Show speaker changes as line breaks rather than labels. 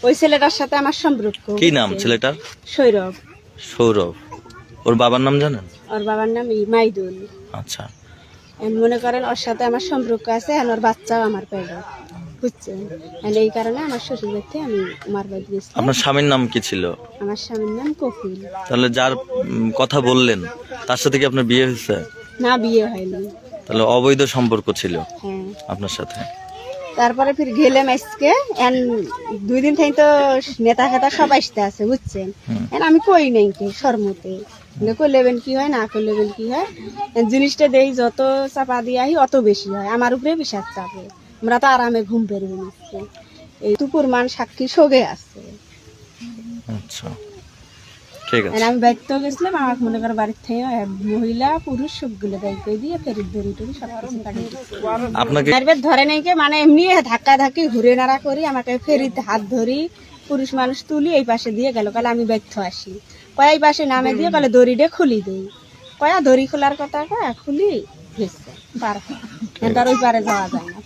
ওই ছেলেটার সাথে আমার সম্পর্ক।
কি নাম ছেলেটার?
সৌরভ।
সৌরভ। ওর বাবার নাম জানেন?
ওর বাবার নাম মাইদুল।
আচ্ছা।
মনে করেন ওর সাথে আমার সম্পর্ক আছে, আর ওর বাচ্চাও আমার পেটে, বুঝছেন? এই কারণে আমার শ্বশুর বাড়িতে আমি আমার বাড়ি গেছিলাম।
আপনার স্বামীর নাম কি ছিল?
আমার স্বামীর নাম কপিল।
তাহলে যার কথা বললেন তার সাথে কি আপনার বিয়ে হয়েছে?
না, বিয়ে হয়নি।
তাহলে অবৈধ সম্পর্ক ছিল
হ্যাঁ।
আপনার সাথে।
তারপরে ফির গেলাম আজকে, 2 দিন থেকে তো নেতা খেতা সব আসতে আছে, বুঝছেন? আমি কই নাই কে সরমতে করলেবেন কি হয়, না করলেবেন কি হয়। জিনিসটা দেই যত চাপা দিয়ে আহি অত বেশি হয়, আমার উপরে বিশাল চাপে। আমরা তো আরামে ঘুম পেরবে নিচ্ছে। এই তুপুর মান সাক্ষী সগে আছে।
আচ্ছা, ঠিক আছে।
আমি বাড়িতেও গেছিলাম, আমার মনে করো বাড়ির থেকে মহিলা পুরুষ সবগুলো দায়িত্ব দিয়ে ফেরত ধরি টরি সব কিছু কাটিয়ে দিচ্ছে।
আপনাকে
ধরে নেই কে, মানে এমনি ধাক্কা ধাক্কি ঘুরে নাড়া করি, আমাকে ফেরিতে হাত ধরি, পুরুষ মানুষ তুলি এই পাশে দিয়ে গেল, কালে আমি ব্যর্থ আসি, কয় এই পাশে নামে দিয়ে কালে দড়িটা খুলি দেই, কয়া দড়ি খোলার কথা কয়া খুলি গেছে পার, ওই পারে যাওয়া যায় না।